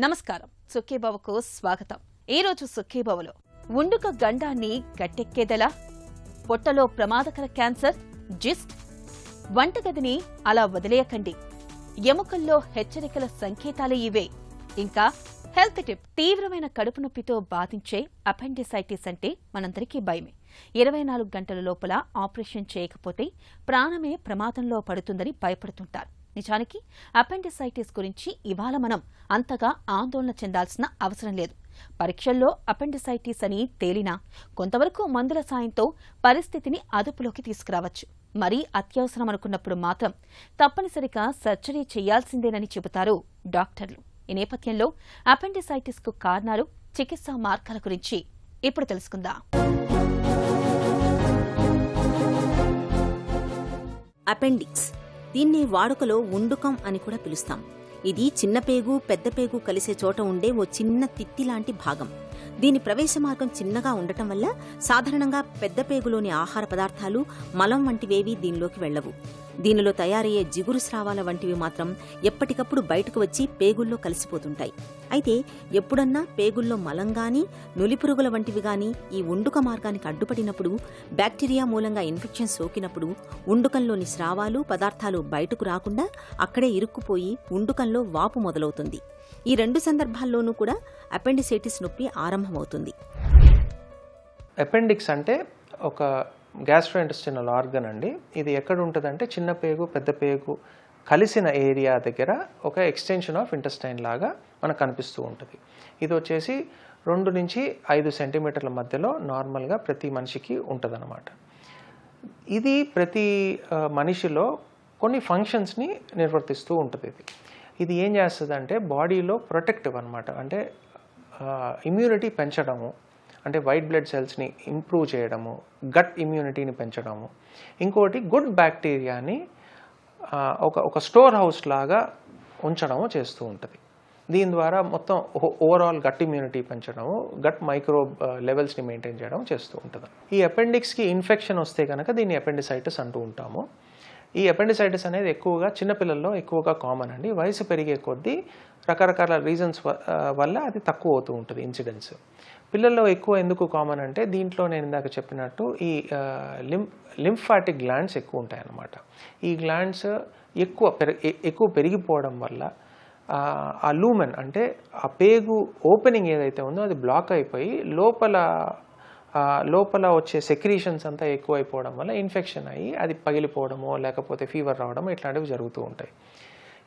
నమస్కారం. సుఖీభవకు స్వాగతం. ఈ రోజు సుఖీభవలో ఉండుక గండాన్ని గట్టెక్కేదెలా, పొట్టలో ప్రమాదకర క్యాన్సర్, జిస్ట్, వంటగదిని అలా వదిలేయకండి, ఎముకల్లో హెచ్చరికల సంకేతాలు ఇవే. ఇంకా హెల్త్ టిప్. తీవ్రమైన కడుపు నొప్పితో బాధించే అపెండిసైటిస్ అంటే మనందరికీ భయమే. 24 గంటల లోపల ఆపరేషన్ చేయకపోతే ప్రాణమే ప్రమాదంలో పడుతుందని భయపడుతుంటారు. నిజానికి అపెండిసైటిస్ గురించి ఇవాళ మనం అంతగా ఆందోళన చెందాల్సిన అవసరం లేదు. పరీక్షల్లో అపెండిసైటిస్ అని తేలినా కొంతవరకు మందుల సాయంతో పరిస్థితిని అదుపులోకి తీసుకురావచ్చు. మరీ అత్యవసరం అనుకున్నప్పుడు మాత్రం తప్పనిసరిగా సర్జరీ చేయాల్సిందేనని చెబుతారు డాక్టర్లు. ఈ నేపథ్యంలో అపెండిసైటిస్ కు కారణాలు, చికిత్సా మార్గాల గురించి ఇప్పుడు తెలుసుకుందాం. అపెండిక్స్, దీన్ని వాడుకలో ఉండుకం అని కూడా పిలుస్తాం. ఇది చిన్న పేగు, పెద్ద పేగు కలిసే చోట ఉండే ఓ చిన్న తిత్తి లాంటి భాగం. దీని ప్రవేశ మార్గం చిన్నగా ఉండటం వల్ల సాధారణంగా పెద్ద పేగులోని ఆహార పదార్థాలు, మలం వంటివేవీ దీనిలోకి వెళ్లవు. దీనిలో తయారయ్యే జిగురు స్రావాల వంటివి మాత్రం ఎప్పటికప్పుడు బయటకు వచ్చి పేగుల్లో కలిసిపోతుంటాయి. అయితే ఎప్పుడన్నా పేగుల్లో మలం గానీ, నులిపురుగుల వంటివి గానీ ఈ ఉండుక మార్గానికి అడ్డుపడినప్పుడు, బ్యాక్టీరియా మూలంగా ఇన్ఫెక్షన్ సోకినప్పుడు ఉండుకంలోని స్రావాలు, పదార్థాలు బయటకు రాకుండా అక్కడే ఇరుక్కుపోయి ఉండుకంలో వాపు మొదలవుతుంది. ఈ రెండు సందర్భాల్లోనూ కూడా అపెండిసైటిస్ నొప్పి ఆరంభమవుతుంది. అపెండిక్స్ అంటే ఒక గ్యాస్ట్రోఇంటెస్టినల్ ఆర్గన్ అండి. ఇది ఎక్కడ ఉంటుందంటే చిన్న పేగు, పెద్ద పేగు కలిసిన ఏరియా దగ్గర ఒక ఎక్స్టెన్షన్ ఆఫ్ ఇంటెస్టైన్ లాగా మనకు కనిపిస్తూ ఉంటుంది. ఇది వచ్చేసి 2 నుంచి 5 సెంటీమీటర్ల మధ్యలో నార్మల్గా ప్రతి మనిషికి ఉంటుందన్నమాట. ఇది ప్రతి మనిషిలో కొన్ని ఫంక్షన్స్ని నిర్వర్తిస్తూ ఉంటుంది. ఇది ఏం చేస్తుందంటే బాడీలో ప్రొటెక్టివ్ అనమాట. అంటే ఇమ్యూనిటీ పెంచడము, అంటే వైట్ బ్లడ్ సెల్స్ని ఇంప్రూవ్ చేయడము, గట్ ఇమ్యూనిటీని పెంచడము, ఇంకోటి గుడ్ బ్యాక్టీరియాని ఒక స్టోర్ హౌస్ లాగా ఉంచడము చేస్తూ ఉంటుంది. దీని ద్వారా మొత్తం ఓవరాల్ గట్ ఇమ్యూనిటీ పెంచడము, గట్ మైక్రోబ్ లెవెల్స్ని మెయింటైన్ చేయడం చేస్తూ ఉంటుంది. ఈ అపెండిక్స్కి ఇన్ఫెక్షన్ వస్తే కనుక దీన్ని అపెండిసైటిస్ అంటూ ఉంటాము. ఈ అపెండిసైటిస్ అనేది ఎక్కువగా చిన్నపిల్లల్లో ఎక్కువగా కామన్ అండి. వయసు పెరిగే కొద్దీ రకరకాల రీజన్స్ వల్ల అది తక్కువ అవుతూ ఉంటుంది ఇన్సిడెన్స్. పిల్లల్లో ఎక్కువ ఎందుకు కామన్ అంటే దీంట్లో నేను ఇందాక చెప్పినట్టు ఈ లింఫాటిక్ గ్లాండ్స్ ఎక్కువ ఉంటాయన్నమాట. ఈ గ్లాండ్స్ ఎక్కువ పెరిగిపోవడం వల్ల ఆ లూమెన్ అంటే ఆ పేగు ఓపెనింగ్ ఏదైతే ఉందో అది బ్లాక్ అయిపోయి లోపల వచ్చే సెక్రీషన్స్ అంతా ఎక్కువైపోవడం వల్ల ఇన్ఫెక్షన్ అయ్యి అది పగిలిపోవడమో లేకపోతే ఫీవర్ రావడమో ఇట్లాంటివి జరుగుతూ ఉంటాయి.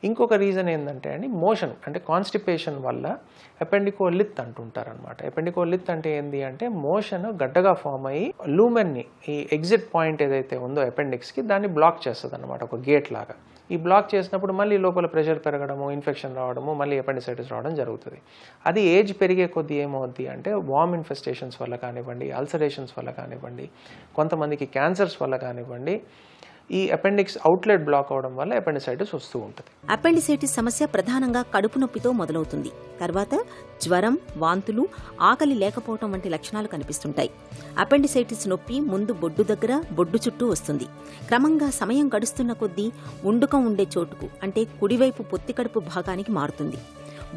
ఇంకొక రీజన్ ఏంటంటే అండి మోషన్, అంటే కాన్స్టిపేషన్ వల్ల ఎపెండికోలిత్ అంటుంటారనమాట. ఎపెండికోలిత్ అంటే ఏంటి అంటే మోషన్ గడ్డగా ఫామ్ అయ్యి లూమెన్ని, ఈ ఎగ్జిట్ పాయింట్ ఏదైతే ఉందో అపెండిక్స్కి దాన్ని బ్లాక్ చేస్తుంది అనమాట, ఒక గేట్ లాగా. ఈ బ్లాక్ చేసినప్పుడు మళ్ళీ లోపల ప్రెషర్ పెరగడము, ఇన్ఫెక్షన్ రావడము, మళ్ళీ అపెండిసైటిస్ రావడం జరుగుతుంది. అది ఏజ్ పెరిగే కొద్దీ ఏమవుద్ది అంటే వార్మ్ ఇన్ఫెస్టేషన్స్ వల్ల కానివ్వండి, అల్సరేషన్స్ వల్ల కానివ్వండి, కొంతమందికి క్యాన్సర్స్ వల్ల కానివ్వండి, ఈ అపెండిక్స్ అవుట్లెట్ బ్లాక్ అవడం వల్ల అపెండిసైటిస్ వస్తూ ఉంటుంది. అపెండిసైటిస్ సమస్య ప్రధానంగా కడుపు నొప్పితో మొదలవుతుంది. తర్వాత జ్వరం, వాంతులు, ఆకలి లేకపోవటం వంటి లక్షణాలు కనిపిస్తుంటాయి. అపెండిసైటిస్ నొప్పి ముందు బొడ్డు దగ్గర, బొడ్డు చుట్టూ వస్తుంది. క్రమంగా సమయం గడుస్తున్న కొద్దీ ఉండుకం ఉండే చోటుకు, అంటే కుడివైపు పొత్తికడుపు భాగానికి మారుతుంది.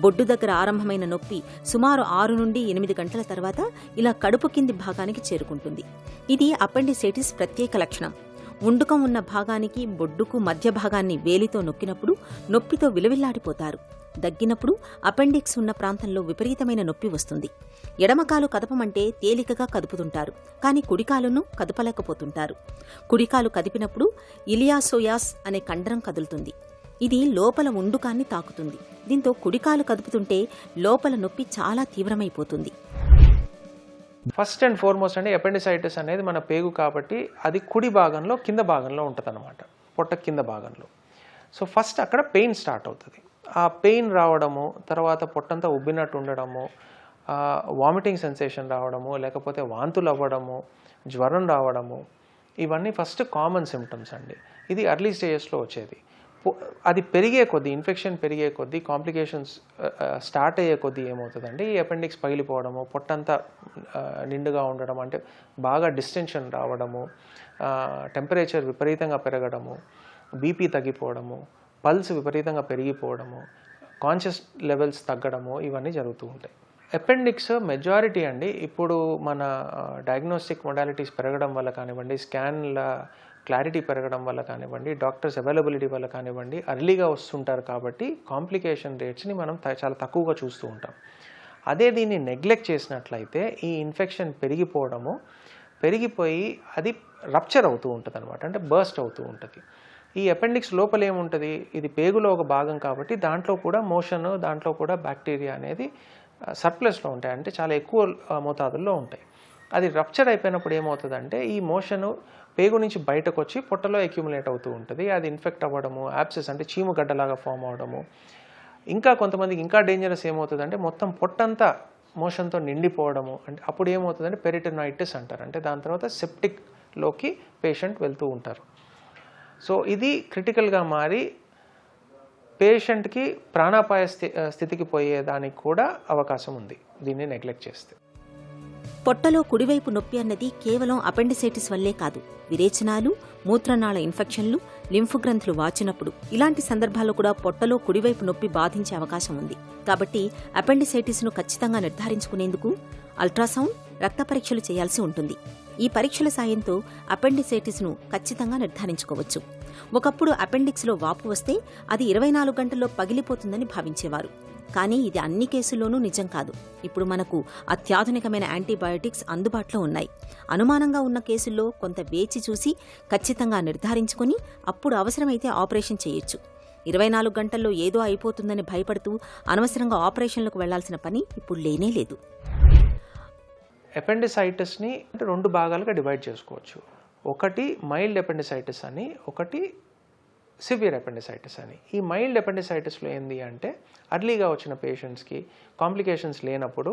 బొడ్డు దగ్గర ఆరంభమైన నొప్పి సుమారు 6 నుండి 8 గంటల తర్వాత ఇలా కడుపు కింది భాగానికి చేరుకుంటుంది. ఇది అపెండిసైటిస్ ప్రత్యేక లక్షణం. ఉండుకం ఉన్న భాగానికి, బొడ్డుకు మధ్య భాగాన్ని వేలితో నొక్కినప్పుడు నొప్పితో విలవిల్లాడిపోతారు. దగ్గినప్పుడు అపెండిక్స్ ఉన్న ప్రాంతంలో విపరీతమైన నొప్పి వస్తుంది. ఎడమకాలు కదపమంటే తేలికగా కదుపుతుంటారు, కానీ కుడికాలును కదపలేకపోతుంటారు. కుడికాలు కదిపినప్పుడు ఇలియాసోయాస్ అనే కండరం కదులుతుంది. ఇది లోపల ఉండుకాన్ని తాకుతుంది. దీంతో కుడికాలు కదుపుతుంటే లోపల నొప్పి చాలా తీవ్రమైపోతుంది. ఫస్ట్ అండ్ ఫార్మోస్ట్ అంటే అపెండిసైటిస్ అనేది మన పేగు కాబట్టి అది కుడి భాగంలో కింద భాగంలో ఉంటుంది అనమాట, పొట్ట కింద భాగంలో. సో ఫస్ట్ అక్కడ పెయిన్ స్టార్ట్ అవుతుంది. ఆ పెయిన్ రావడము, తర్వాత పొట్టంతా ఉబ్బినట్టు ఉండడము, వామిటింగ్ సెన్సేషన్ రావడము, లేకపోతే వాంతులు అవ్వడము, జ్వరం రావడము, ఇవన్నీ ఫస్ట్ కామన్ సిమ్టమ్స్ అండి. ఇది ఎర్లీ స్టేజెస్లో వచ్చేది. అది పెరిగే కొద్దీ, ఇన్ఫెక్షన్ పెరిగే కొద్దీ, కాంప్లికేషన్స్ స్టార్ట్ అయ్యే కొద్దీ ఏమవుతుందంటే ఈ అపెండిక్స్ పగిలిపోవడము, పొట్టంతా నిండుగా ఉండడం, అంటే బాగా డిస్టెన్షన్ రావడము, టెంపరేచర్ విపరీతంగా పెరగడము, బీపీ తగ్గిపోవడము, పల్స్ విపరీతంగా పెరిగిపోవడము, కాన్షియస్ లెవెల్స్ తగ్గడము ఇవన్నీ జరుగుతూ ఉంటాయి. అపెండిక్స్ మెజారిటీ అండి ఇప్పుడు మన డయాగ్నోస్టిక్ మొడాలిటీస్ పెరగడం వల్ల కానివ్వండి, స్కాన్ల క్లారిటీ పెరగడం వల్ల కానివ్వండి, డాక్టర్స్ అవైలబిలిటీ వల్ల కానివ్వండి, అర్లీగా వస్తుంటారు కాబట్టి కాంప్లికేషన్ రేట్స్ని మనం చాలా తక్కువగా చూస్తూ ఉంటాం. అదే దీన్ని నెగ్లెక్ట్ చేసినట్లయితే ఈ ఇన్ఫెక్షన్ పెరిగిపోయి అది రప్చర్ అవుతూ ఉంటుంది అనమాట, అంటే బర్స్ట్ అవుతూ ఉంటుంది. ఈ అపెండిక్స్ లోపల ఏముంటుంది, ఇది పేగులో ఒక భాగం కాబట్టి దాంట్లో కూడా మోషన్, దాంట్లో కూడా బ్యాక్టీరియా అనేది సర్ప్లస్లో ఉంటాయి, అంటే చాలా ఎక్కువ మోతాదుల్లో ఉంటాయి. అది రప్చర్ అయిపోయినప్పుడు ఏమవుతుందంటే ఈ మోషను పేగు నుంచి బయటకు వచ్చి పొట్టలో అక్యుములేట్ అవుతూ ఉంటుంది. అది ఇన్ఫెక్ట్ అవ్వడము, యాబ్సెస్ అంటే చీము గడ్డలాగా ఫామ్ అవ్వడము. ఇంకా కొంతమందికి ఇంకా డేంజరస్ ఏమవుతుందంటే మొత్తం పొట్టంతా మోషన్తో నిండిపోవడము. అంటే అప్పుడు ఏమవుతుందంటే పెరిటోనైటిస్ అంటారు, అంటే దాని తర్వాత సెప్టిక్లోకి పేషెంట్ వెళ్తూ ఉంటారు. సో ఇది క్రిటికల్గా మారి పేషెంట్కి ప్రాణాపాయ స్థితికి పోయేదానికి కూడా అవకాశం ఉంది దీన్ని నెగ్లెక్ట్ చేస్తే. పొట్టలో కుడివైపు నొప్పి అన్నది కేవలం అపెండిసైటిస్ వల్లే కాదు, విరేచనాలు, మూత్రనాళ ఇన్ఫెక్షన్లు, లింఫ్ గ్రంథులు వాచినప్పుడు ఇలాంటి సందర్భాల్లో కూడా పొట్టలో కుడివైపు నొప్పి బాధించే అవకాశం ఉంది. కాబట్టి అపెండిసైటిస్ను ఖచ్చితంగా నిర్ధారించుకునేందుకు అల్ట్రాసౌండ్, రక్త పరీక్షలు చేయాల్సి ఉంటుంది. ఈ పరీక్షల సాయంతో అపెండిసైటిస్ను ఖచ్చితంగా నిర్ధారించుకోవచ్చు. ఒకప్పుడు అపెండిక్స్లో వాపు వస్తే అది 24 గంటల్లో పగిలిపోతుందని భావించేవారు. కానీ ఇది అన్ని కేసుల్లోనూ నిజం కాదు. ఇప్పుడు మనకు అత్యాధునికమైన యాంటీబయాటిక్స్ అందుబాటులో ఉన్నాయి. అనుమానంగా ఉన్న కేసుల్లో కొంత వేచి చూసి ఖచ్చితంగా నిర్ధారించుకుని అప్పుడు అవసరమైతే ఆపరేషన్ చేయొచ్చు. 24 గంటల్లో ఏదో అయిపోతుందని భయపడుతూ అనవసరంగా ఆపరేషన్లకు వెళ్లాల్సిన పని ఇప్పుడు లేనే లేదు. అపెండిసైటిస్ని 2 భాగాలుగా డివైడ్ చేసుకోవచ్చు. ఒకటి మైల్డ్ అపెండిసైటిస్ అని, ఒకటి సివియర్ అపెండిసైటిస్ అని. ఈ మైల్డ్ అపెండిసైటిస్లో ఏంది అంటే అర్లీగా వచ్చిన పేషెంట్స్కి కాంప్లికేషన్స్ లేనప్పుడు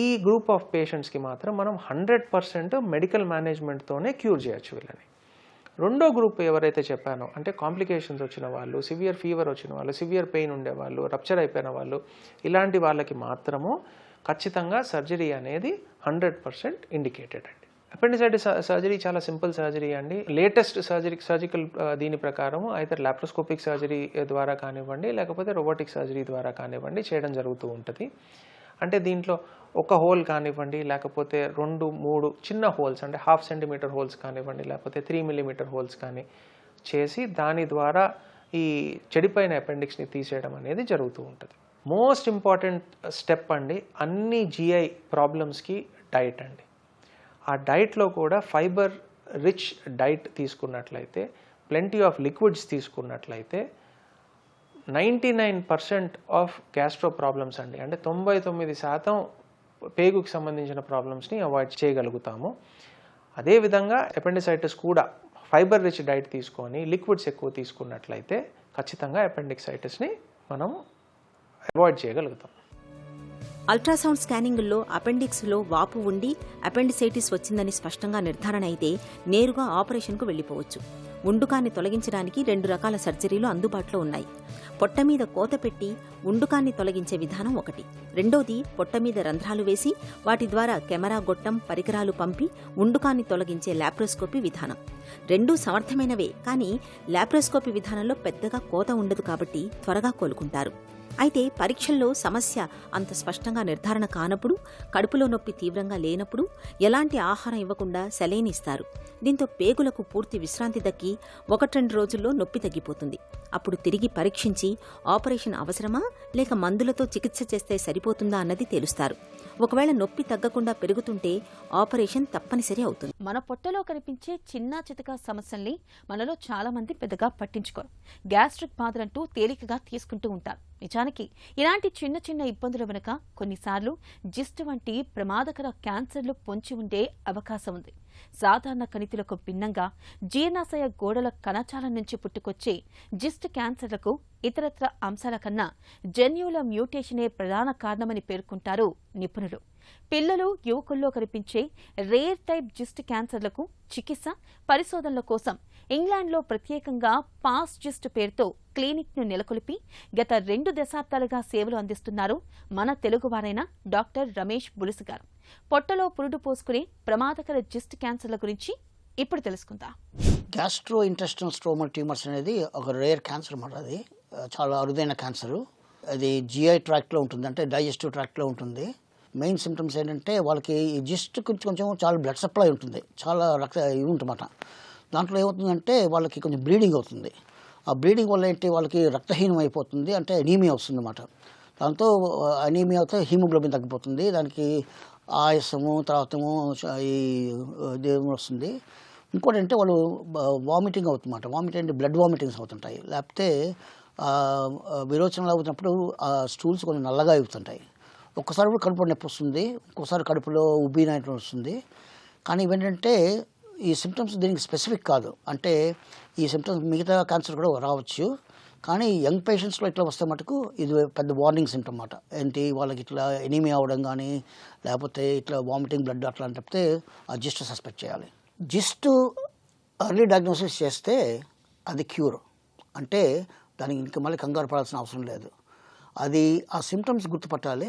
ఈ గ్రూప్ ఆఫ్ పేషెంట్స్కి మాత్రం మనం 100% మెడికల్ మేనేజ్మెంట్తోనే క్యూర్ చేయొచ్చు వీళ్ళని. రెండో గ్రూప్ ఎవరైతే చెప్పానో, అంటే కాంప్లికేషన్స్ వచ్చిన వాళ్ళు, సివియర్ ఫీవర్ వచ్చిన వాళ్ళు, సివియర్ పెయిన్ ఉండేవాళ్ళు, రప్చర్ అయిపోయిన వాళ్ళు, ఇలాంటి వాళ్ళకి మాత్రము ఖచ్చితంగా సర్జరీ అనేది 100% ఇండికేటెడ్ అండి. అపెండిసైటిస్ సర్జరీ చాలా సింపుల్ సర్జరీ అండి. లేటెస్ట్ సర్జికల్ దీని ప్రకారము అయితే లాప్రోస్కోపిక్ సర్జరీ ద్వారా కానివ్వండి, లేకపోతే రోబోటిక్ సర్జరీ ద్వారా కానివ్వండి చేయడం జరుగుతూ ఉంటుంది. అంటే దీంట్లో ఒక హోల్ కానివ్వండి, లేకపోతే 2-3 చిన్న హోల్స్ అంటే 1/2 సెంటీమీటర్ హోల్స్ కానివ్వండి, లేకపోతే 3 మిల్లీమీటర్ హోల్స్ కానీ చేసి దాని ద్వారా ఈ చెడిపోయిన అపెండిక్స్ని తీసేయడం అనేది జరుగుతూ ఉంటుంది. మోస్ట్ ఇంపార్టెంట్ స్టెప్ అండి అన్ని GI ప్రాబ్లమ్స్కి డైట్ అండి. ఆ డైట్లో కూడా ఫైబర్ రిచ్ డైట్ తీసుకున్నట్లయితే, ప్లెంటీ ఆఫ్ లిక్విడ్స్ తీసుకున్నట్లయితే 99% ఆఫ్ గ్యాస్ట్రో ప్రాబ్లమ్స్ అండి, అంటే 99% పేగుకి సంబంధించిన ప్రాబ్లమ్స్ని అవాయిడ్ చేయగలుగుతాము. అదేవిధంగా అపెండిసైటిస్ కూడా ఫైబర్ రిచ్ డైట్ తీసుకొని లిక్విడ్స్ ఎక్కువ తీసుకున్నట్లయితే ఖచ్చితంగా అపెండిసైటిస్ని మనం అవాయిడ్ చేయగలుగుతాం. అల్ట్రాసౌండ్ స్కానింగుల్లో అపెండిక్స్లో వాపు ఉండి అపెండిసైటిస్ వచ్చిందని స్పష్టంగా నిర్ధారణ అయితే నేరుగా ఆపరేషన్కు వెళ్లిపోవచ్చు. ఉండుకాన్ని తొలగించడానికి 2 రకాల సర్జరీలు అందుబాటులో ఉన్నాయి. పొట్ట మీద కోత పెట్టి ఉండుకాన్ని తొలగించే విధానం ఒకటి. రెండోది పొట్ట మీద రంధ్రాలు వేసి వాటి ద్వారా కెమెరా గొట్టం పరికరాలు పంపి ఉండుకాన్ని తొలగించే లాప్రోస్కోపీ విధానం. 2 సమర్థమైనవే, కానీ లాప్రోస్కోపీ విధానంలో పెద్దగా కోత ఉండదు కాబట్టి త్వరగా కోలుకుంటారు. అయితే పరీక్షల్లో సమస్య అంత స్పష్టంగా నిర్ధారణ కానప్పుడు, కడుపులో నొప్పి తీవ్రంగా లేనప్పుడు ఎలాంటి ఆహారం ఇవ్వకుండా సెలైన్ ఇస్తారు. దీంతో పేగులకు పూర్తి విశ్రాంతి దక్కి 1-2 రోజుల్లో నొప్పి తగ్గిపోతుంది. అప్పుడు తిరిగి పరీక్షించి ఆపరేషన్ అవసరమా లేక మందులతో చికిత్స చేస్తే సరిపోతుందా అన్నది తేలుస్తారు. ఒకవేళ నొప్పి తగ్గకుండా పెరుగుతుంటే ఆపరేషన్ తప్పనిసరి అవుతుంది. మన పొట్టలో కనిపించే చిన్న చితక సమస్యల్ని మనలో చాలా మంది పెద్దగా పట్టించుకోరు. గ్యాస్ట్రిక్ బాధలంటూ తేలికగా తీసుకుంటూ ఉంటారు. నిజానికి ఇలాంటి చిన్న చిన్న ఇబ్బందుల వెనుక కొన్నిసార్లు జిస్ట్ వంటి ప్రమాదకర క్యాన్సర్లు పొంచి ఉండే అవకాశం ఉంది. సాధారణ కణితులకు భిన్నంగా జీర్ణాశయ గోడల కణజాలం నుంచి పుట్టుకొచ్చే జిస్ట్ క్యాన్సర్లకు ఇతరత్ర అంశాల కన్నా జన్యువుల మ్యూటేషనే ప్రధాన కారణమని పేర్కొంటారు నిపుణులు. పిల్లలు, యువకుల్లో కనిపించే రేర్ టైప్ జిస్ట్ క్యాన్సర్లకు చికిత్స, పరిశోధనల కోసం ఇంగ్లాండ్లో ప్రత్యేకంగా పాస్ జిస్ట్ పేరుతో క్లినిక్ను నెలకొల్పి గత 2 దశాబ్దాలుగా సేవలు అందిస్తున్నారు మన తెలుగువారైన డాక్టర్ రమేష్ బులుసు గారు. పొట్టలో పురుడు పోసుకునే ప్రమాదకర జిస్ట్ క్యాన్సర్ల గురించి ఇప్పుడు తెలుసుకుందాం. గ్యాస్ట్రో ఇంటెస్టినల్ స్ట్రోమల్ ట్యూమర్స్ అనేది ఒక రేర్ క్యాన్సర్ అన్నమాట. అది చాలా అరుదైన క్యాన్సరు. అది జిఐ ట్రాక్ట్లో ఉంటుంది, అంటే డైజెస్టివ్ ట్రాక్ట్లో ఉంటుంది. మెయిన్ సిమ్టమ్స్ ఏంటంటే వాళ్ళకి జిస్ట్ కొంచెం చాలా బ్లడ్ సప్లై ఉంటుంది, చాలా రక్త ఇవి ఉంటుందన్నమాట. దాంట్లో ఏమవుతుందంటే వాళ్ళకి కొంచెం బ్లీడింగ్ అవుతుంది. ఆ బ్లీడింగ్ వల్ల ఏంటి వాళ్ళకి రక్తహీనం అయిపోతుంది, అంటే అనీమియా వస్తుంది అన్నమాట. దాంతో అనీమియాతో హీమోగ్లోబిన్ తగ్గిపోతుంది, దానికి ఆయాసము తర్వాతము ఈ దేవుడు వస్తుంది. ఇంకోటి అంటే వాళ్ళు వామిటింగ్ అవుతుందన్నమాట. వామిటింగ్ అంటే బ్లడ్ వామిటింగ్స్ అవుతుంటాయి, లేకపోతే విరోచనలు అవుతున్నప్పుడు ఆ స్టూల్స్ కొంచెం నల్లగా అవుతుంటాయి. ఒక్కసారి కూడా కడుపులో నొప్పి వస్తుంది, ఒక్కోసారి కడుపులో ఉబ్బినట్టు వస్తుంది. కానీ ఇవేంటంటే ఈ సిమ్టమ్స్ దీనికి స్పెసిఫిక్ కాదు, అంటే ఈ సిమ్టమ్స్ మిగతా క్యాన్సర్ కూడా రావచ్చు. కానీ యంగ్ పేషెంట్స్లో ఇట్లా వస్తే మటుకు ఇది పెద్ద వార్నింగ్ సిమ్టమ్ అన్నమాట. ఏంటి వాళ్ళకి ఇట్లా ఎనీమియా అవ్వడం కానీ లేకపోతే ఇట్లా వామిటింగ్ బ్లడ్ అట్లా అంటే ఆ జిస్ట్ సస్పెక్ట్ చేయాలి. జిస్ట్ ఎర్లీ డయాగ్నోసిస్ చేస్తే అది క్యూర్, అంటే దానికి ఇంకా మళ్ళీ కంగారు పడాల్సిన అవసరం లేదు. అది ఆ సిమ్టమ్స్ గుర్తుపట్టాలి.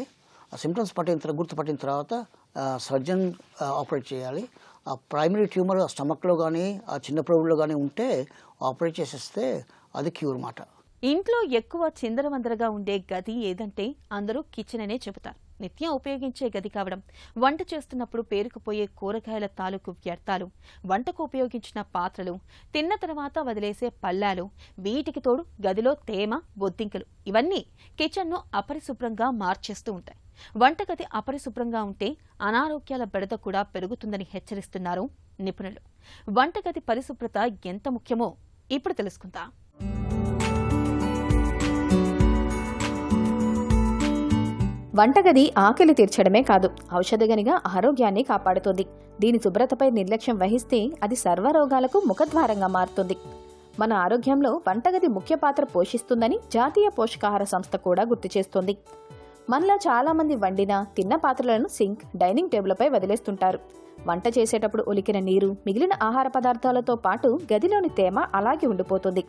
ఆ సిమ్టమ్స్ గుర్తుపట్టిన తర్వాత సర్జన్ ఆపరేట్ చేయాలి. ఆ ప్రైమరీ ట్యూమర్ స్టమక్లో కానీ ఆ చిన్న ప్రోబుల్లో కానీ ఉంటే ఆపరేట్ చేసేస్తే అది క్యూర్ మాట. ఇంట్లో ఎక్కువ చిందరవందరగా ఉండే గది ఏదంటే అందరూ కిచెన్ అనే చెబుతారు. నిత్యం ఉపయోగించే గది కావడం, వంట చేస్తున్నప్పుడు పేరుకుపోయే కూరగాయల తాలూకు వ్యర్థాలు, వంటకు ఉపయోగించిన పాత్రలు, తిన్న తర్వాత వదిలేసే పళ్ళాలు, వీటికి తోడు గదిలో తేమ, బొద్దింకలు, ఇవన్నీ కిచెన్ను అపరిశుభ్రంగా మార్చేస్తూ ఉంటాయి. వంటగది అపరిశుభ్రంగా ఉంటే అనారోగ్యాల బెడద కూడా పెరుగుతుందని హెచ్చరిస్తున్నారు నిపుణులు. వంటగది పరిశుభ్రత ఎంత ముఖ్యమో ఇప్పుడు తెలుసుకుందాం. వంటగది ఆకలి తీర్చడమే కాదు, ఔషధగనిగా ఆరోగ్యాన్ని కాపాడుతుంది. దీని శుభ్రతపై నిర్లక్ష్యం వహిస్తే అది సర్వరోగాలకు ముఖద్వారంగా మారుతుంది. మన ఆరోగ్యంలో వంటగది ముఖ్య పాత్ర పోషిస్తుందని జాతీయ పోషకాహార సంస్థ కూడా గుర్తు చేస్తోంది. మనలో చాలా మంది వండిన, తిన్న పాత్రలను సింక్, డైనింగ్ టేబుల్పై వదిలేస్తుంటారు. వంట చేసేటప్పుడు ఒలికిన నీరు, మిగిలిన ఆహార పదార్థాలతో పాటు గదిలోని తేమ అలాగే ఉండిపోతుంది.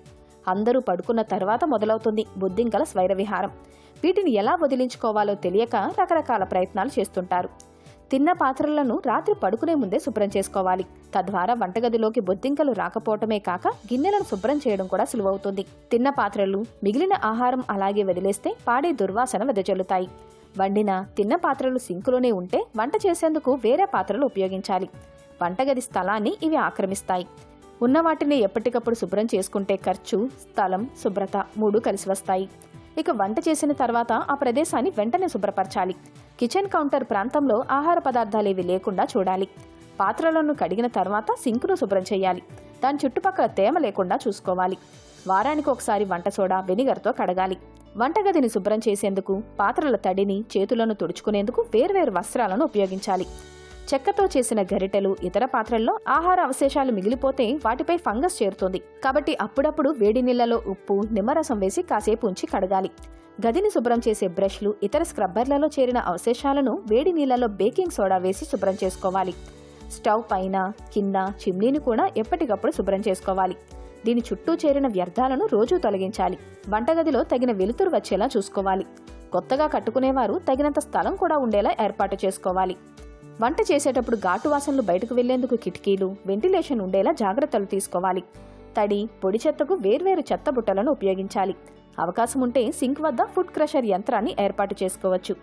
అందరూ పడుకున్న తర్వాత మొదలవుతుంది బొద్దింకల స్వైరవిహారం. వీటిని ఎలా వదిలించుకోవాలో తెలియక రకరకాల ప్రయత్నాలు చేస్తుంటారు. తిన్న పాత్రలను రాత్రి పడుకునే ముందే శుభ్రం చేసుకోవాలి. తద్వారా వంటగదిలోకి బొద్దింకలు రాకపోవటమే కాక గిన్నెలను శుభ్రం చేయడం కూడా సులువవుతుంది. తిన్న పాత్రలు, మిగిలిన ఆహారం అలాగే వదిలేస్తే పాడే దుర్వాసన వెదజల్లుతాయి. వండిన, తిన్న పాత్రలు సింకులోనే ఉంటే వంట చేసేందుకు వేరే పాత్రలు ఉపయోగించాలి. వంటగది స్థలాన్ని ఇవి ఆక్రమిస్తాయి. ఉన్న వాటిని ఎప్పటికప్పుడు శుభ్రం చేసుకుంటే ఖర్చు, స్థలం, శుభ్రత 3 కలిసి వస్తాయి. ఇక వంట చేసిన తర్వాత ఆ ప్రదేశాన్ని వెంటనే శుభ్రపరచాలి. కిచెన్ కౌంటర్ ప్రాంతంలో ఆహార పదార్థాలేవి లేకుండా చూడాలి. పాత్రలను కడిగిన తర్వాత సింకును శుభ్రం చేయాలి. దాని చుట్టుపక్కల తేమ లేకుండా చూసుకోవాలి. వారానికి ఒకసారి వంట సోడా, వెనిగర్తో కడగాలి. వంటగదిని శుభ్రం చేసేందుకు, పాత్రల తడిని, చేతులను తుడుచుకునేందుకు వేర్వేరు వస్త్రాలను ఉపయోగించాలి. చెక్కతో చేసిన గరిటెలు, ఇతర పాత్రల్లో ఆహార అవశేషాలు మిగిలిపోతే వాటిపై ఫంగస్ చేరుతుంది. కాబట్టి అప్పుడప్పుడు వేడి నీళ్లలో ఉప్పు, నిమ్మరసం వేసి కాసేపు ఉంచి కడగాలి. గదిని శుభ్రం చేసే బ్రష్లు, ఇతర స్క్రబ్బర్లలో చేరిన అవశేషాలను వేడి నీళ్లలో బేకింగ్ సోడా వేసి శుభ్రం చేసుకోవాలి. స్టవ్ పైన, కింద, చిమ్నీని కూడా ఎప్పటికప్పుడు శుభ్రం చేసుకోవాలి. దీని చుట్టూ చేరిన వ్యర్థాలను రోజూ తొలగించాలి. వంటగదిలో తగిన వెలుతురు వచ్చేలా చూసుకోవాలి. కొత్తగా కట్టుకునేవారు తగినంత స్థలం కూడా ఉండేలా ఏర్పాటు చేసుకోవాలి. వంట చేసేటప్పుడు ఘాటు వాసనలు బయటకు వెళ్లేందుకు కిటికీలు, వెంటిలేషన్ ఉండేలా జాగ్రత్తలు తీసుకోవాలి. తడి, పొడి చెత్తకు వేర్వేరు చెత్త బుట్టలను ఉపయోగించాలి. అవకాశం ఉంటే సింక్ వద్ద ఫుడ్ క్రషర్ యంత్రాన్ని ఏర్పాటు చేసుకోవచ్చు.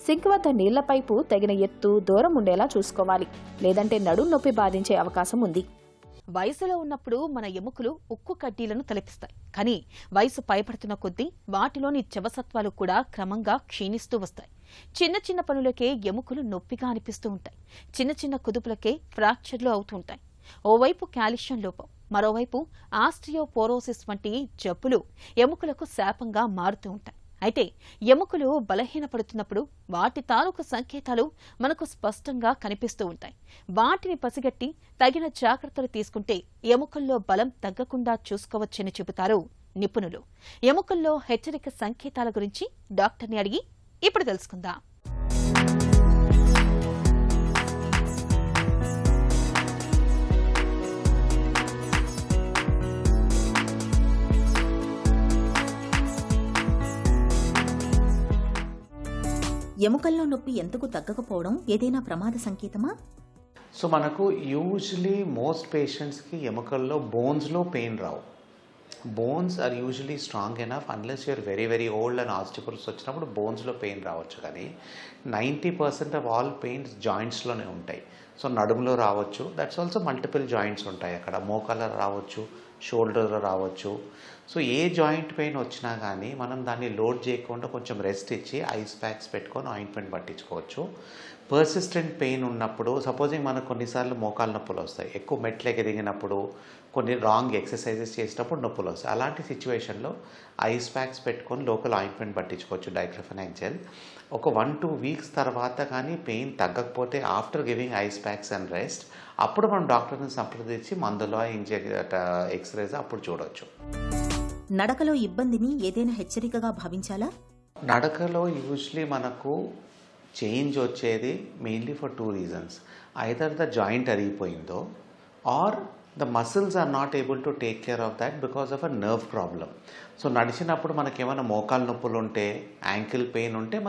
సింక్ వద్ద నీళ్ల పైపు తగిన ఎత్తు, దూరం ఉండేలా చూసుకోవాలి. లేదంటే నడుం నొప్పి బాధించే అవకాశం ఉంది. వయసులో ఉన్నప్పుడు మన ఎముకలు ఉక్కు కడ్డీలను తలపిస్తాయి. కానీ వయసు పైపడుతున్న కొద్దీ వాటిలోని జవసత్వాలు కూడా క్రమంగా క్షీణిస్తూ వస్తాయి. చిన్న చిన్న పనులకే ఎముకలు నొప్పిగా అనిపిస్తూ ఉంటాయి. చిన్న చిన్న కుదుపులకే ఫ్రాక్చర్లు అవుతూ ఉంటాయి. ఓవైపు కాల్షియం లోపం, మరోవైపు ఆస్టియోపోరోసిస్ వంటి జబ్బులు ఎముకలకు శాపంగా మారుతూ ఉంటాయి. అయితే ఎముకలు బలహీనపడుతున్నప్పుడు వాటి తాలూకు సంకేతాలు మనకు స్పష్టంగా కనిపిస్తూ ఉంటాయి. వాటిని పసిగట్టి తగిన జాగ్రత్తలు తీసుకుంటే ఎముకల్లో బలం తగ్గకుండా చూసుకోవచ్చని చెబుతారు నిపుణులు. ఎముకల్లో హెచ్చరిక సంకేతాల గురించి డాక్టర్ని అడిగి ఇప్పుడు తెలుసుకుందాం. ఎముకల్లో నొప్పి ఎందుకు తగ్గకపోవడం ఏదైనా ప్రమాద సంకేతమా? సో మనకు యూజువలీ మోస్ట్ పేషెంట్స్కి ఎముకల్లో బోన్స్లో పెయిన్ రావు. Bones are usually strong enough unless you're very very old and osteoporosis వచ్చినప్పుడు బోన్స్లో పెయిన్ రావచ్చు, కానీ 90% ఆఫ్ ఆల్ పెయిన్స్ జాయింట్స్లోనే ఉంటాయి. సో నడుములో రావచ్చు, దట్స్ ఆల్సో మల్టిపుల్ జాయింట్స్ ఉంటాయి అక్కడ, మోకాళ్ళ రావచ్చు, షోల్డర్లో రావచ్చు. సో ఏ జాయింట్ పెయిన్ వచ్చినా కానీ మనం దాన్ని లోడ్ చేయకుండా కొంచెం రెస్ట్ ఇచ్చి ఐస్ ప్యాక్స్ పెట్టుకొని ఆయింట్మెంట్ పట్టించుకోవచ్చు. పర్సిస్టెంట్ పెయిన్ ఉన్నప్పుడు, సపోజింగ్ మనకు కొన్నిసార్లు మోకాళ్ళ నొప్పులు వస్తాయి, ఎక్కువ మెట్లకి ఎదిగినప్పుడు, కొన్ని రాంగ్ ఎక్సర్సైజెస్ చేసినప్పుడు నొప్పులు వస్తాయి. అలాంటి సిచ్యువేషన్లో ఐస్ ప్యాక్స్ పెట్టుకొని లోకల్ ఆయింట్మెంట్ పట్టించుకోవచ్చు, డైక్లోఫెనాక్ జెల్. ఒక 1-2 వీక్స్ తర్వాత కానీ పెయిన్ తగ్గకపోతే after giving ice packs and rest, అప్పుడు మనం డాక్టర్ని సంప్రదించి మందులో ఎక్స్రేస్ అప్పుడు చూడవచ్చు. నడకలో ఇబ్బందిని ఏదైనా హెచ్చరికగా భావించాలా? నడకలో యూజువలీ మనకు చేంజ్ వచ్చేది mainly for 2 reasons. Either the joint అరిగిపోయిందో or the muscles are not able to take care of that because of a nerve problem. So నడిచినప్పుడు మనకేమైనా మోకాలు నొప్పులు ఉంటే, యాంకిల్ పెయిన్ ఉంటే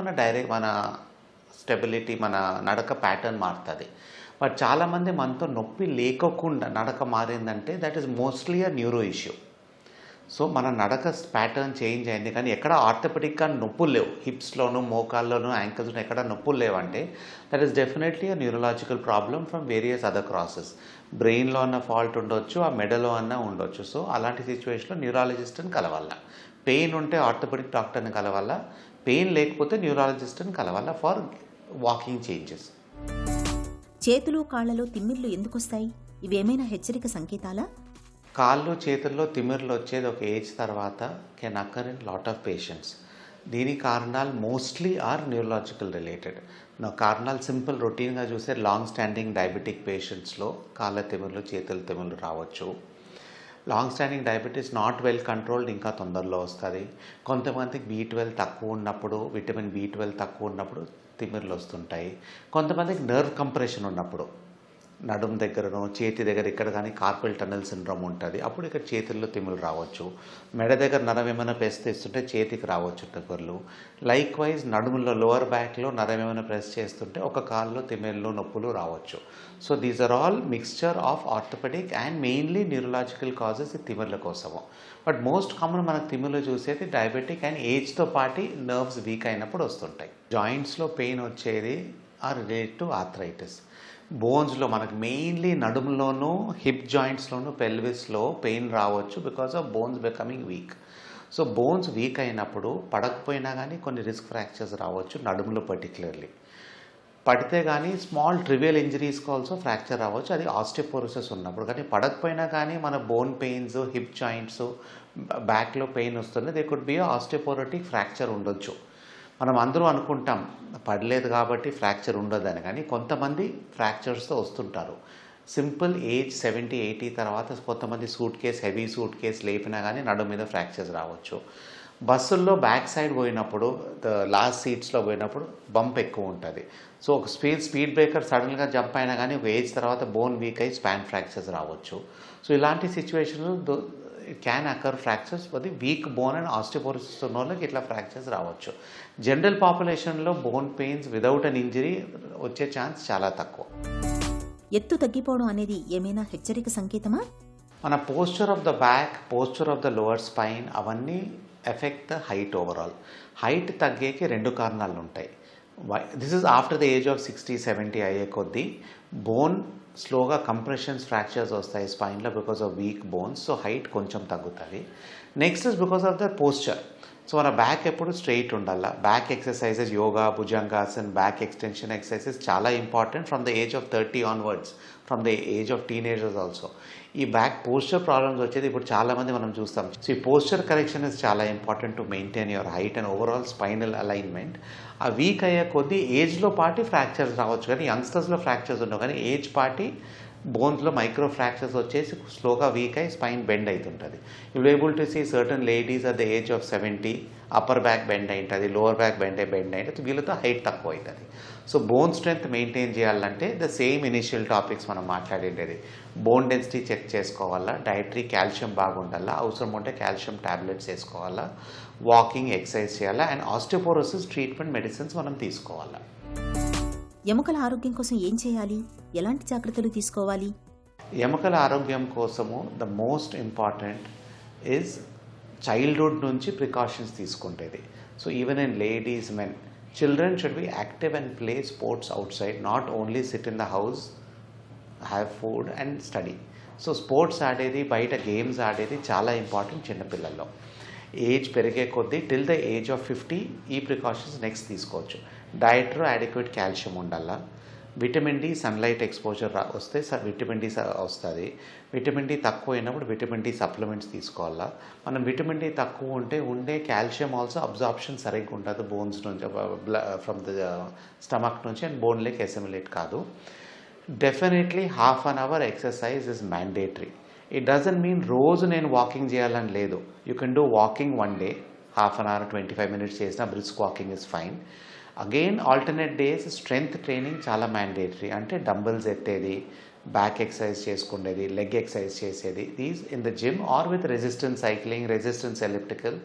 మన స్టెబిలిటీ, మన నడక ప్యాటర్న్ మారుతుంది. బట్ చాలామంది మనతో నొప్పి లేకోకుండా నడక మారిందంటే that is mostly a neuro issue. So మన నడక ప్యాటర్న్ చేంజ్ అయింది కానీ ఎక్కడ ఆర్థోపెడిక్గా నొప్పులు లేవు, హిప్స్లోను, మోకాల్లోను, యాంకిల్స్లో ఎక్కడ నొప్పులు లేవంటే that is definitely a neurological problem from various other crosses. బ్రెయిన్లో అన్న ఫాల్ట్ ఉండొచ్చు, ఆ మెడలో అన్న ఉండొచ్చు. సో అలాంటి సిచ్యువేషన్లో న్యూరాలజిస్ట్ని కలవాలా. పెయిన్ ఉంటే ఆర్థోపెడిక్ డాక్టర్ని కలవాలా, పెయిన్ లేకపోతే న్యూరాలజిస్ట్ని కలవాలా ఫర్ వాకింగ్ చేంజెస్. చేతులు కాళ్లలో తిమ్మిర్లు ఎందుకొస్తాయి? ఇవేమైనా హెచ్చరిక సంకేతాలా? కాళ్ళు చేతుల్లో తిమ్మిర్లు వచ్చేది ఒక ఏజ్ తర్వాత can అక్కర్ in lot of patients. దీని కారణాలు మోస్ట్లీ ఆర్ న్యూరలాజికల్ రిలేటెడ్. నా కారణాలు సింపుల్ రొటీన్గా చూస్తే లాంగ్ స్టాండింగ్ డయాబెటిక్ పేషెంట్స్లో కాళ్ళ తిమ్మిర్లు, చేతుల తిమ్మిర్లు రావచ్చు. Long standing diabetes not well controlled ఇంకా తొందరలో వస్తుంది. కొంతమందికి B12 తక్కువ ఉన్నప్పుడు, విటమిన్ B12 తక్కువ ఉన్నప్పుడు తిమ్మిర్లు వస్తుంటాయి. కొంతమందికి నర్వ్ కంప్రెషన్ ఉన్నప్పుడు, నడుము దగ్గరనో చేతి దగ్గర ఇక్కడ కానీ కార్పల్ టనల్ సిండ్రోమ్ ఉంటుంది, అప్పుడు ఇక్కడ చేతుల్లో తిమ్మిర్లు రావచ్చు. మెడ దగ్గర నరం ఏమైనా ప్రెస్ చేస్తుంటే చేతికి రావచ్చు తిమ్మిర్లు. లైక్ వైజ్ నడుములో లోవర్ బ్యాక్లో నరం ఏమైనా ప్రెస్ చేస్తుంటే ఒక కాల్లో తిమ్మిర్లు, నొప్పులు రావచ్చు. So these are all mixture of orthopaedic and mainly neurological causes ఈ తిమ్మిర్ల కోసము. బట్ మోస్ట్ కామన్ మనకు తిమ్మిర్లు చూసేది డయాబెటిక్ అండ్ ఏజ్తో పాటు నర్వ్స్ వీక్ అయినప్పుడు వస్తుంటాయి. జాయింట్స్లో పెయిన్ వచ్చేది ఆర్ రిలేటెడ్ టు ఆర్థరైటిస్. బోన్స్లో మనకు మెయిన్లీ నడుములోనూ, హిప్ జాయింట్స్లోనూ, పెల్విస్లో పెయిన్ రావచ్చు because of bones becoming week. So bones week అయినప్పుడు పడకపోయినా కానీ కొన్ని రిస్క్ ఫ్రాక్చర్స్ రావచ్చు, నడుములో పర్టికులర్లీ. పడితే కానీ స్మాల్ ట్రివియల్ ఇంజరీస్కి ఆల్సో ఫ్రాక్చర్ రావచ్చు, అది ఆస్టియోపోరోసిస్ ఉన్నప్పుడు. కానీ పడకపోయినా కానీ మన బోన్ పెయిన్స్, హిప్ జాయింట్స్, బ్యాక్లో పెయిన్ వస్తుంది, they could be osteoporotic fracture ఉండొచ్చు. మనం అందరూ అనుకుంటాం పడలేదు కాబట్టి ఫ్రాక్చర్ ఉండదని, కానీ కొంతమంది ఫ్రాక్చర్స్తో వస్తుంటారు. సింపుల్ ఏజ్ 70-80 తర్వాత కొంతమంది హెవీ సూట్ కేస్ లేపినా కానీ నడుము మీద ఫ్రాక్చర్స్ రావచ్చు. బస్సుల్లో బ్యాక్ సైడ్ పోయినప్పుడు, లాస్ట్ సీట్స్లో పోయినప్పుడు బంప్ ఎక్కువ ఉంటుంది. సో ఒక స్పీడ్ బ్రేకర్ సడన్గా జంప్ అయినా కానీ ఒక ఏజ్ తర్వాత బోన్ వీక్ అయి స్పాన్ ఫ్రాక్చర్స్ రావచ్చు. సో ఇలాంటి సిచ్యువేషన్లో క్యాన్ అకర్ ఫ్రాక్చర్స్ అది వీక్ బోన్ అండ్ ఆస్టియోపోరోసిస్ ఉన్న వాళ్ళకి ఇట్లా ఫ్రాక్చర్స్ రావచ్చు. జనరల్ పాపులేషన్లో bone pains without an injury వచ్చే ఛాన్స్ చాలా తక్కువ. ఎత్తు తగ్గిపోవడం అనేది ఏమైనా హెచ్చరిక సంకేతమా? మన posture of the back, posture of the lower spine అవన్నీ effect the height overall. Height తగ్గేకి 2 కారణాలు ఉంటాయి. This is after the age of 60-70 అయ్యే కొద్దీ బోన్ స్లోగా కంప్రెషన్స్, ఫ్రాక్చర్స్ వస్తాయి స్పైన్లో because of weak bones. So height కొంచెం తగ్గుతుంది. Next is because of the posture. So మన బ్యాక్ ఎప్పుడు స్ట్రెయిట్ ఉండాలి. Back exercises, yoga, bhujangasan, back extension exercises చాలా important from the age of 30 onwards, from the age of teenagers also. ఈ back posture problems వచ్చేది ఇప్పుడు చాలామంది మనం చూస్తాం. సో ఈ పోస్చర్ కరెక్షన్ ఇస్ చాలా important to maintain your height and overall spinal alignment. ఆ వీక్ అయ్యే కొద్దీ ఏజ్లో పాటు ఫ్రాక్చర్స్ రావచ్చు, కానీ యంగ్స్టర్స్లో ఫ్రాక్చర్స్ ఉండవు. కానీ ఏజ్ పాటి బోన్స్లో మైక్రో ఫ్రాక్చర్స్ వచ్చేసి స్లోగా వీక్ అయ్యి స్పైన్ బెండ్ అవుతుంటుంది. You able to see certain ladies at the age of 70 upper back bend అయింటుంది, లోవర్ బ్యాక్ బెండ్ అయింటుంది, వీళ్ళతో హైట్ తక్కువ అవుతుంది. సో బోన్ స్ట్రెంత్ మెయింటైన్ చేయాలంటే ద సేమ్ ఇనిషియల్ టాపిక్స్ మనం మాట్లాడేది. బోన్ డెన్సిటీ చెక్ చేసుకోవాలా, డైటరీ కాల్షియం బాగుండాలా, అవసరం ఉంటే కాల్షియం టాబ్లెట్స్ వేసుకోవాలా, వాకింగ్, ఎక్సర్సైజ్ చేయాలా, అండ్ ఆస్టియోపోరోసిస్ ట్రీట్మెంట్ మెడిసిన్స్ మనం తీసుకోవాలా. ఎముకల ఆరోగ్యం కోసం ఏం చేయాలి? ఎలాంటి జాగ్రత్తలు తీసుకోవాలి? ఎముకల ఆరోగ్యం కోసము the most important is childhood నుంచి ప్రికాషన్స్ తీసుకుంటేది. So even in ladies, men, children should be active and play sports outside, not only sit in the house, have food and study. So sports ఆడేది, బయట games ఆడేది చాలా important చిన్నపిల్లల్లో. Age పెరిగే కొద్దీ till the age of 50 ఈ precautions next తీసుకోవచ్చు. డైట్లో అడిక్వేట్ కాల్షియం ఉండాలా, విటమిన్ డి సన్లైట్ ఎక్స్పోజర్ వస్తే విటమిన్ డి వస్తుంది. విటమిన్ డి తక్కువ అయినప్పుడు విటమిన్ డి సప్లిమెంట్స్ తీసుకోవాలా. మనం విటమిన్ డి తక్కువ ఉండే కాల్షియం ఆల్సో అబ్జార్ప్షన్ సరిగ్గా ఉంటుంది బోన్స్ నుంచి, ఫ్రమ్ ద స్టమక్ నుంచి, అండ్ బోన్లోకి అసిమిలేట్ కాదు. Definitely half an hour exercise is mandatory. It doesn't mean రోజు నేను వాకింగ్ చేయాలని లేదు. You can do walking one day, half an hour 25 minutes చేసినా brisk walking is fine. Again alternate days strength training చాలా mandatory. అంటే dumbbells ఎత్తేది, back exercise చేసుకునేది, leg exercise చేసేది, these in the gym or with resistance cycling, resistance elliptical,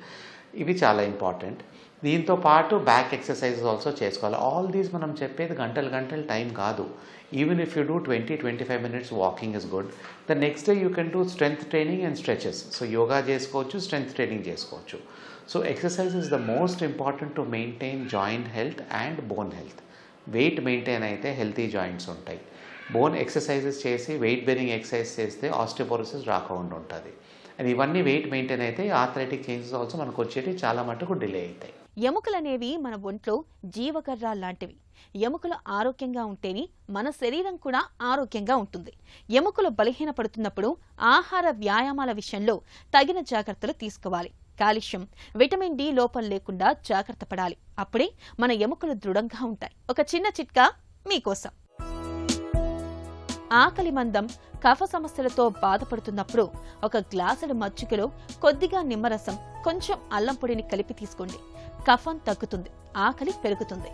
ఇవి చాలా important. దీంతో పాటు బ్యాక్ ఎక్సర్సైజెస్ ఆల్సో చేసుకోవాలి. ఆల్ దీస్ మనం చెప్పేది గంటలు టైం కాదు. Even if you do 20-25 minutes walking is good. The next day you can do strength training and stretches. So yoga చేసుకోవచ్చు, స్ట్రెంగ్త్ ట్రైనింగ్ చేసుకోవచ్చు. So exercise is the most important to maintain joint health and bone health. Weight maintain అయితే healthy joints ఉంటాయి. Bone exercises చేసి wait bearing exercise చేస్తే osteoporosis రాకుండా ఉంటుంది. And ఇవన్నీ weight maintain అయితే ఆర్థరైటిక్ చేంజెస్ ఆల్సో మనకు వచ్చేటి చాలా మటుకు డిలే అవుతాయి. ఎముకలనేవి మన ఒంట్లో జీవకర్రాలు లాంటివి. ఎముకలు ఆరోగ్యంగా ఉంటేనే మన శరీరం కూడా ఆరోగ్యంగా ఉంటుంది. ఎముకలు బలహీనపడుతున్నప్పుడు ఆహార వ్యాయామాల విషయంలో తగిన జాగ్రత్తలు తీసుకోవాలి. కాల్షియం, విటమిన్ డి లోపం లేకుండా జాగ్రత్త పడాలి. అప్పుడే మన ఎముకలు దృఢంగా ఉంటాయి. ఒక చిన్న చిట్కా మీకోసం. ఆకలి మందం, కఫ సమస్యలతో బాధపడుతున్నప్పుడు ఒక గ్లాసుడు మజ్జిగలో కొద్దిగా నిమ్మరసం, కొంచెం అల్లం పొడిని కలిపి తీసుకోండి. కఫం తగ్గుతుంది, ఆకలి పెరుగుతుంది.